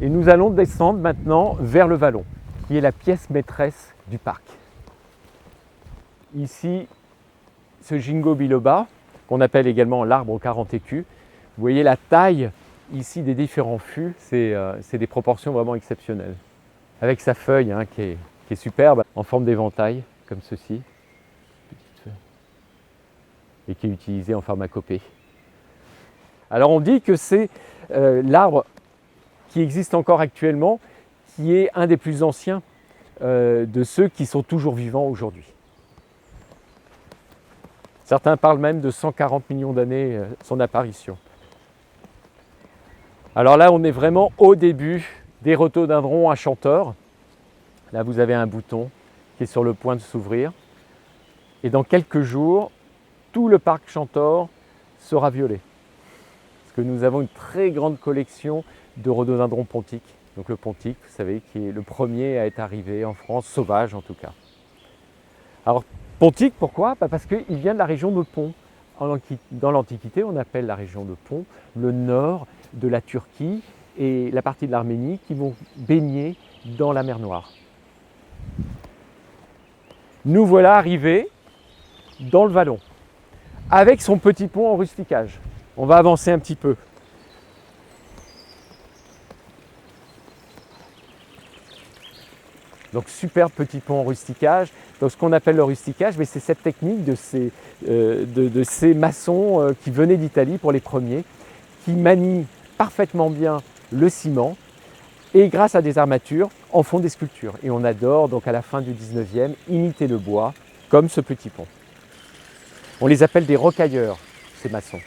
Et nous allons descendre maintenant vers le vallon, qui est la pièce maîtresse du parc. Ici, ce ginkgo biloba, qu'on appelle également l'arbre aux 40 écus, vous voyez la taille ici des différents fûts, c'est des proportions vraiment exceptionnelles. Avec sa feuille qui est superbe, en forme d'éventail, comme ceci, et qui est utilisée en pharmacopée. Alors on dit que c'est l'arbre qui existe encore actuellement, qui est un des plus anciens de ceux qui sont toujours vivants aujourd'hui. Certains parlent même de 140 millions d'années son apparition. Alors là, on est vraiment au début des rhododendrons à chanteur. Là, vous avez un bouton qui est sur le point de s'ouvrir. Et dans quelques jours, tout le parc Chantor sera violet. Parce que nous avons une très grande collection de rhododendrons pontiques. Donc le pontique, vous savez, qui est le premier à être arrivé en France, sauvage en tout cas. Alors pontique, pourquoi? Parce qu'il vient de la région de Pont. Dans l'Antiquité, on appelle la région de Pont le nord de la Turquie et la partie de l'Arménie qui vont baigner dans la mer Noire. Nous voilà arrivés dans le vallon, avec son petit pont en rusticage. On va avancer un petit peu. Donc superbe petit pont en rusticage. Donc ce qu'on appelle le rusticage, c'est cette technique de ces maçons qui venaient d'Italie pour les premiers, qui manient parfaitement bien le ciment et grâce à des armatures en font des sculptures. Et on adore donc à la fin du 19e imiter le bois comme ce petit pont. On les appelle des rocailleurs, ces maçons.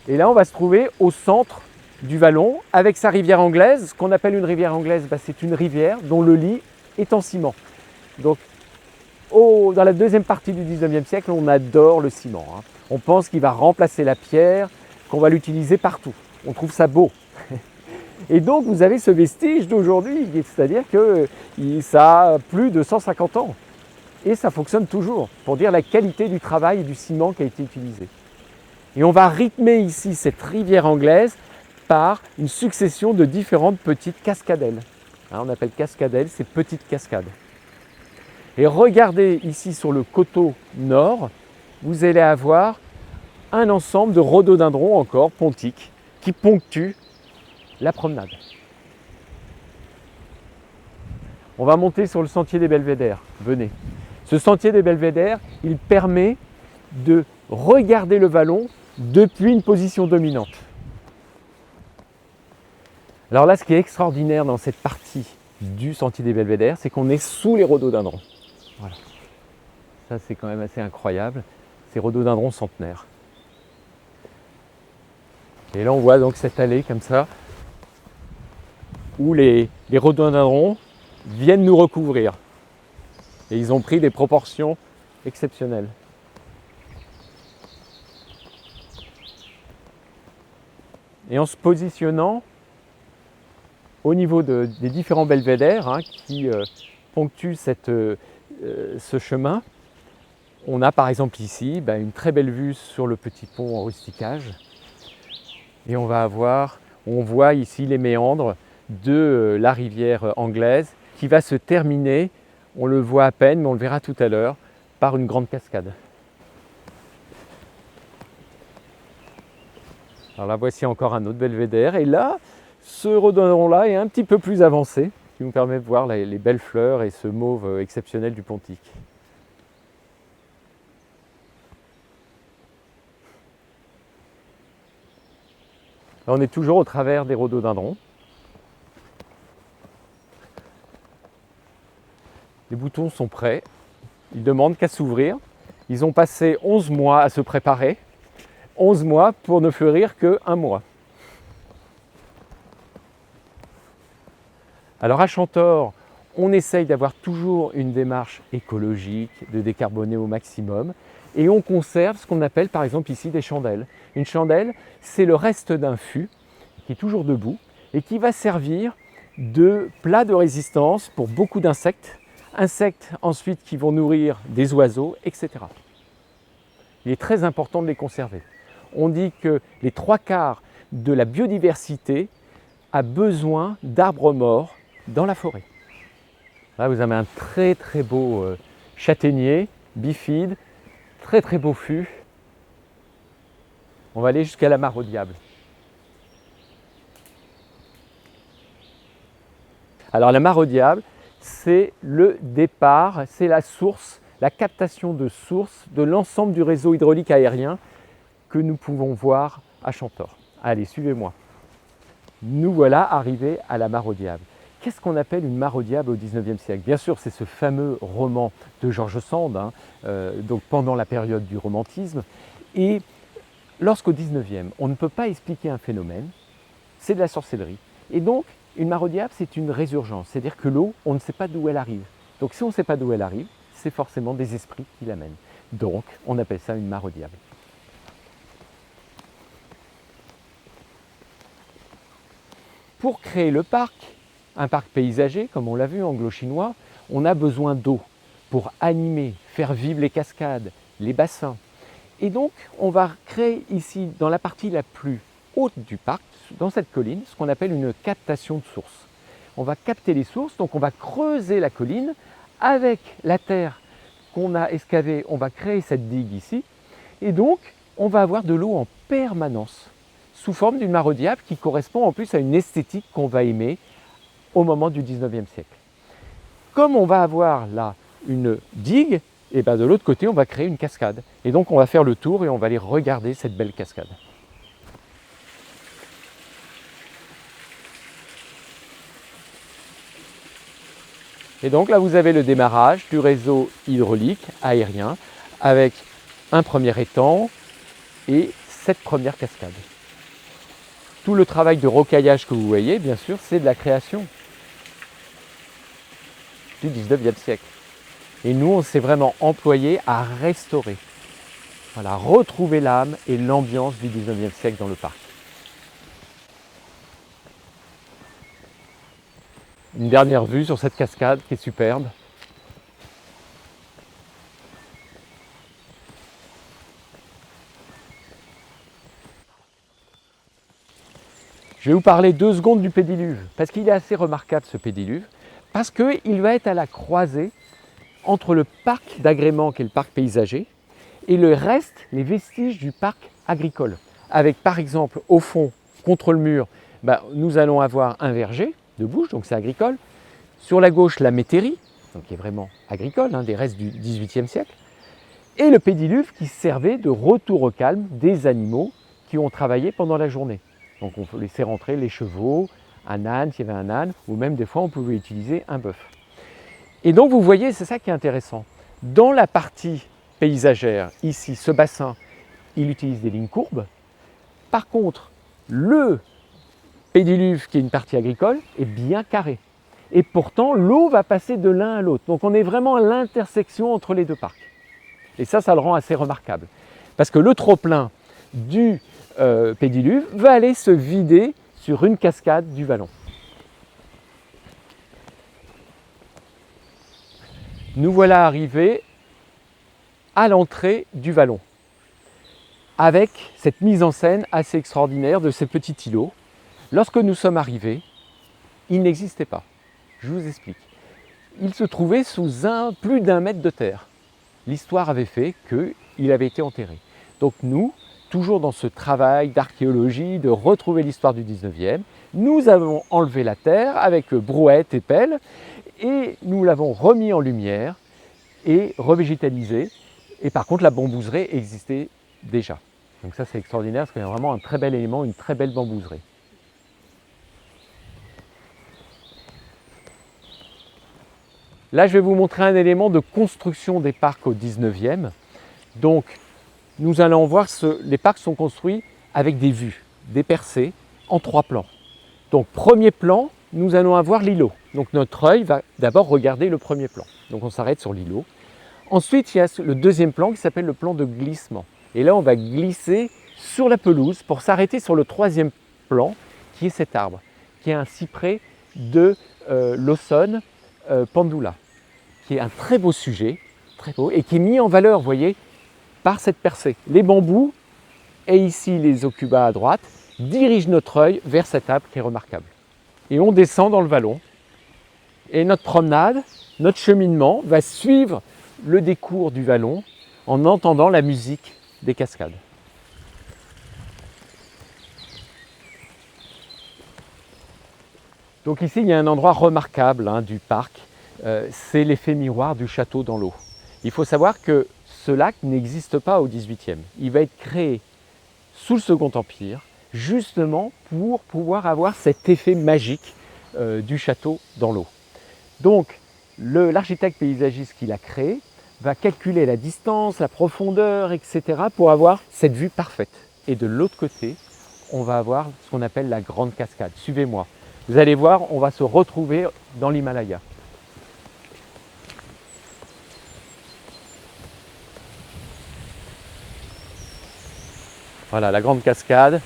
Et là on va se trouver au centre du vallon avec sa rivière anglaise. Ce qu'on appelle une rivière anglaise, c'est une rivière dont le lit est en ciment. Donc dans la deuxième partie du 19e siècle, on adore le ciment. On pense qu'il va remplacer la pierre, qu'on va l'utiliser partout. On trouve ça beau. Et donc vous avez ce vestige d'aujourd'hui, c'est-à-dire que ça a plus de 150 ans. Et ça fonctionne toujours, pour dire la qualité du travail et du ciment qui a été utilisé. Et on va rythmer ici cette rivière anglaise par une succession de différentes petites cascadelles. On appelle cascadelles ces petites cascades. Et regardez ici sur le coteau nord, vous allez avoir un ensemble de rhododendrons encore pontiques qui ponctuent la promenade. On va monter sur le sentier des Belvédères. Venez. Ce sentier des Belvédères, il permet de regarder le vallon depuis une position dominante. Alors là, ce qui est extraordinaire dans cette partie du sentier des Belvédères, c'est qu'on est sous les rhododendrons. Voilà. Ça, c'est quand même assez incroyable. Ces rhododendrons centenaires. Et là, on voit donc cette allée comme ça, où les rhododendrons viennent nous recouvrir. Et ils ont pris des proportions exceptionnelles. Et en se positionnant au niveau des différents belvédères qui ponctuent ce chemin, on a par exemple ici une très belle vue sur le petit pont en rusticage. Et on voit ici les méandres de la rivière anglaise qui va se terminer, on le voit à peine, mais on le verra tout à l'heure, par une grande cascade. Alors là, voici encore un autre belvédère. Et là, ce rhododendron-là est un petit peu plus avancé, qui nous permet de voir les belles fleurs et ce mauve exceptionnel du pontique. Là, on est toujours au travers des rhododendrons. Les boutons sont prêts, ils ne demandent qu'à s'ouvrir. Ils ont passé 11 mois à se préparer, 11 mois pour ne fleurir qu'un mois. Alors à Chantor, on essaye d'avoir toujours une démarche écologique, de décarboner au maximum, et on conserve ce qu'on appelle par exemple ici des chandelles. Une chandelle, c'est le reste d'un fût qui est toujours debout et qui va servir de plat de résistance pour beaucoup d'insectes, insectes ensuite qui vont nourrir des oiseaux, etc. Il est très important de les conserver. On dit que les 3/4 de la biodiversité a besoin d'arbres morts dans la forêt. Là, vous avez un très très beau châtaignier bifide, très très beau fût. On va aller jusqu'à la mare au diable. Alors la mare au diable, c'est le départ, c'est la source, la captation de source de l'ensemble du réseau hydraulique aérien que nous pouvons voir à Chantor. Allez, suivez-moi. Nous voilà arrivés à la mare au diable. Qu'est-ce qu'on appelle une mare au diable au XIXe siècle? Bien sûr, c'est ce fameux roman de George Sand, donc pendant la période du romantisme. Et lorsqu'au XIXe, on ne peut pas expliquer un phénomène, c'est de la sorcellerie. Et donc, une mare au diable, c'est une résurgence, c'est-à-dire que l'eau, on ne sait pas d'où elle arrive. Donc si on ne sait pas d'où elle arrive, c'est forcément des esprits qui l'amènent. Donc, on appelle ça une mare au diable. Pour créer le parc, un parc paysager, comme on l'a vu, anglo-chinois, on a besoin d'eau pour animer, faire vivre les cascades, les bassins. Et donc, on va créer ici, dans la partie la plus haute du parc, dans cette colline, ce qu'on appelle une captation de sources. On va capter les sources, donc on va creuser la colline. Avec la terre qu'on a excavée, on va créer cette digue ici. Et donc, on va avoir de l'eau en permanence, sous forme d'une mare au diable qui correspond en plus à une esthétique qu'on va aimer au moment du XIXe siècle. Comme on va avoir là une digue, et bien de l'autre côté, on va créer une cascade. Et donc, on va faire le tour et on va aller regarder cette belle cascade. Et donc là, vous avez le démarrage du réseau hydraulique aérien avec un premier étang et 7 premières cascades. Tout le travail de rocaillage que vous voyez, bien sûr, c'est de la création du XIXe siècle. Et nous, on s'est vraiment employé à restaurer, voilà, retrouver l'âme et l'ambiance du XIXe siècle dans le parc. Une dernière vue sur cette cascade qui est superbe. Je vais vous parler 2 secondes du pédiluve, parce qu'il est assez remarquable ce pédiluve, parce qu'il va être à la croisée entre le parc d'agrément qui est le parc paysager et le reste, les vestiges du parc agricole. Avec par exemple au fond, contre le mur, nous allons avoir un verger de bouche, donc c'est agricole. Sur la gauche, la métairie, donc qui est vraiment agricole, des restes du XVIIIe siècle. Et le pédiluve qui servait de retour au calme des animaux qui ont travaillé pendant la journée. Donc on laissait rentrer les chevaux, un âne, s'il y avait un âne, ou même des fois on pouvait utiliser un bœuf. Et donc vous voyez, c'est ça qui est intéressant. Dans la partie paysagère, ici, ce bassin, il utilise des lignes courbes. Par contre, le pédiluve, qui est une partie agricole, est bien carré. Et pourtant, l'eau va passer de l'un à l'autre. Donc on est vraiment à l'intersection entre les 2 parcs. Et ça le rend assez remarquable. Parce que le trop-plein du pédiluve va aller se vider sur une cascade du vallon. Nous voilà arrivés à l'entrée du vallon, avec cette mise en scène assez extraordinaire de ces petits îlots. Lorsque nous sommes arrivés, ils n'existaient pas. Je vous explique. Ils se trouvaient sous plus d'1 mètre de terre. L'histoire avait fait qu'il avait été enterré. Donc nous, toujours dans ce travail d'archéologie, de retrouver l'histoire du 19e, nous avons enlevé la terre avec brouette et pelle et nous l'avons remis en lumière et revégétalisé. Et par contre, la bambouserie existait déjà. Donc ça, c'est extraordinaire parce qu'il y a vraiment un très bel élément, une très belle bambouserie. Là, je vais vous montrer un élément de construction des parcs au 19e. Donc, nous allons voir que les parcs sont construits avec des vues, des percées en 3 plans. Donc, premier plan, nous allons avoir l'îlot. Donc, notre œil va d'abord regarder le premier plan. Donc, on s'arrête sur l'îlot. Ensuite, il y a le deuxième plan qui s'appelle le plan de glissement. Et là, on va glisser sur la pelouse pour s'arrêter sur le 3e plan, qui est cet arbre, qui est un cyprès de l'Aussonne Pendula, qui est un très beau sujet, très beau, et qui est mis en valeur, vous voyez, par cette percée. Les bambous, et ici les aucubas à droite, dirige notre œil vers cet arbre qui est remarquable. Et on descend dans le vallon. Et notre promenade, notre cheminement va suivre le décours du vallon en entendant la musique des cascades. Donc ici, il y a un endroit remarquable du parc, c'est l'effet miroir du château dans l'eau. Il faut savoir que ce lac n'existe pas au XVIIIe. Il va être créé sous le Second Empire, justement pour pouvoir avoir cet effet magique du château dans l'eau. Donc, l'architecte paysagiste qui l'a créé va calculer la distance, la profondeur, etc. pour avoir cette vue parfaite. Et de l'autre côté, on va avoir ce qu'on appelle la grande cascade. Suivez-moi. Vous allez voir, on va se retrouver dans l'Himalaya. Voilà, la grande cascade,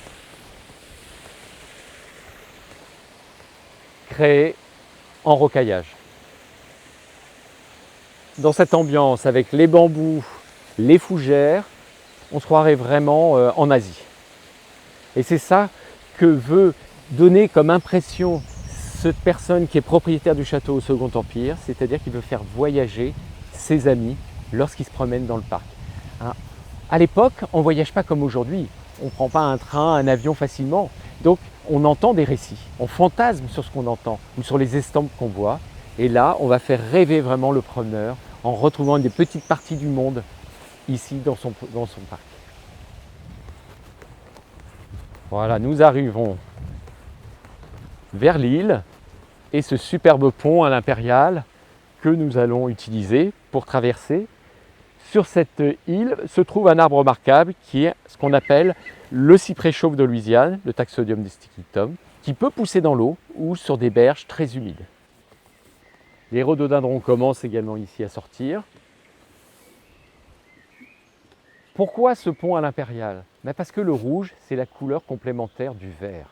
créée en rocaillage. Dans cette ambiance, avec les bambous, les fougères, on se croirait vraiment en Asie. Et c'est ça que veut donner comme impression cette personne qui est propriétaire du château au Second Empire, c'est-à-dire qu'il veut faire voyager ses amis lorsqu'ils se promènent dans le parc. À l'époque, on ne voyage pas comme aujourd'hui. On ne prend pas un train, un avion facilement. Donc, on entend des récits. On fantasme sur ce qu'on entend ou sur les estampes qu'on voit. Et là, on va faire rêver vraiment le promeneur en retrouvant des petites parties du monde ici dans son parc. Voilà, nous arrivons vers l'île et ce superbe pont à l'Impériale que nous allons utiliser pour traverser. Sur cette île se trouve un arbre remarquable qui est ce qu'on appelle le cyprès chauve de Louisiane, le Taxodium distinctum, qui peut pousser dans l'eau ou sur des berges très humides. Les rhododendrons commencent également ici à sortir. Pourquoi ce pont à l'Impériale ? Parce que le rouge, c'est la couleur complémentaire du vert.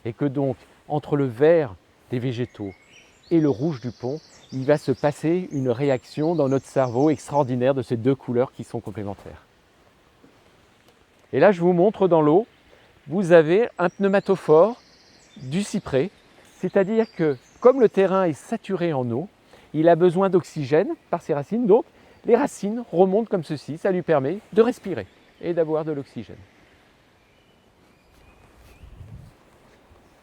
Et que donc, entre le vert des végétaux et le rouge du pont, il va se passer une réaction dans notre cerveau extraordinaire de ces deux couleurs qui sont complémentaires. Et là, je vous montre dans l'eau, vous avez un pneumatophore du cyprès, c'est-à-dire que comme le terrain est saturé en eau, il a besoin d'oxygène par ses racines, donc les racines remontent comme ceci, ça lui permet de respirer et d'avoir de l'oxygène.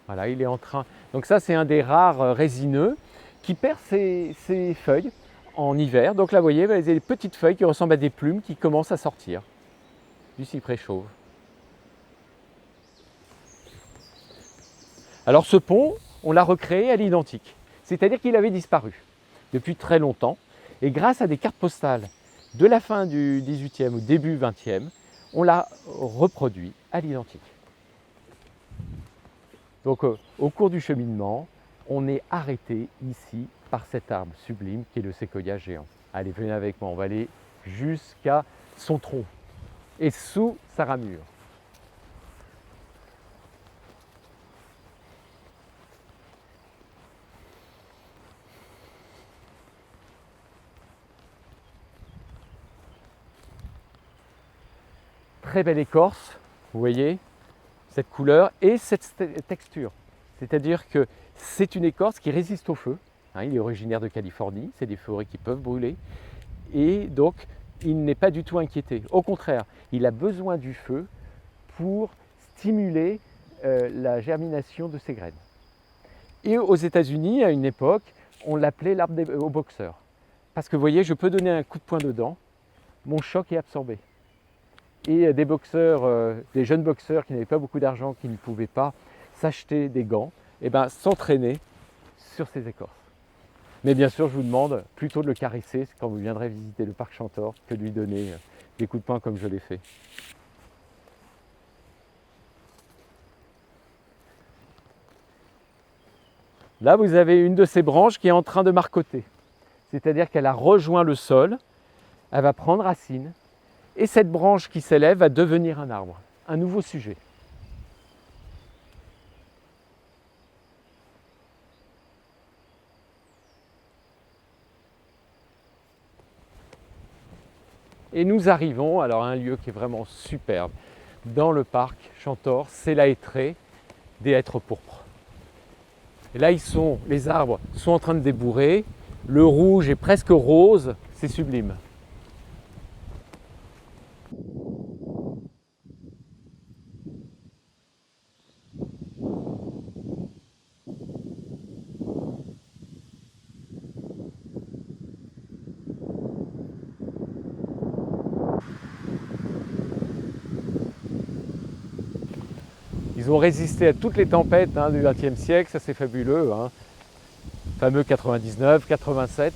Voilà, il est en train. Donc ça, c'est un des rares résineux qui perd ses feuilles en hiver. Donc là, vous voyez, vous avez des petites feuilles qui ressemblent à des plumes qui commencent à sortir du cyprès chauve. Alors ce pont, on l'a recréé à l'identique. C'est-à-dire qu'il avait disparu depuis très longtemps. Et grâce à des cartes postales de la fin du 18e ou début 20e, on l'a reproduit à l'identique. Donc au cours du cheminement, on est arrêté ici par cet arbre sublime qui est le séquoia géant. Allez, venez avec moi, on va aller jusqu'à son tronc et sous sa ramure. Très belle écorce, vous voyez, cette couleur et cette texture. C'est-à-dire que c'est une écorce qui résiste au feu. Il est originaire de Californie, c'est des forêts qui peuvent brûler. Et donc, il n'est pas du tout inquiété. Au contraire, il a besoin du feu pour stimuler la germination de ses graines. Et aux États-Unis, à une époque, on l'appelait l'arbre aux boxeurs. Parce que vous voyez, je peux donner un coup de poing dedans, mon choc est absorbé. Et des boxeurs, des jeunes boxeurs qui n'avaient pas beaucoup d'argent, qui ne pouvaient pas s'acheter des gants, s'entraînaient sur ces écorces. Mais bien sûr, je vous demande plutôt de le caresser quand vous viendrez visiter le parc Chantor que de lui donner des coups de poing comme je l'ai fait. Là, vous avez une de ces branches qui est en train de marcoter. C'est-à-dire qu'elle a rejoint le sol, elle va prendre racine, et cette branche qui s'élève va devenir un arbre, un nouveau sujet. Et nous arrivons alors à un lieu qui est vraiment superbe. dans le parc Chantor, c'est la hêtraie des hêtres pourpres. Et là, les arbres sont en train de débourrer, le rouge est presque rose, c'est sublime. Ils ont résisté à toutes les tempêtes du XXe siècle, ça c'est fabuleux. Fameux 99, 87.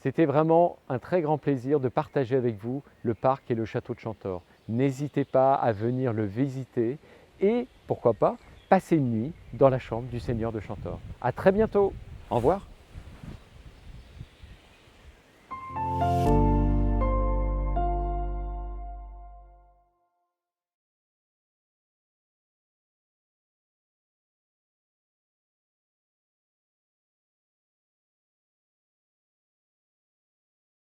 C'était vraiment un très grand plaisir de partager avec vous le parc et le château de Chantor. N'hésitez pas à venir le visiter et, pourquoi pas, passer une nuit dans la chambre du seigneur de Chantor. À très bientôt. Au revoir.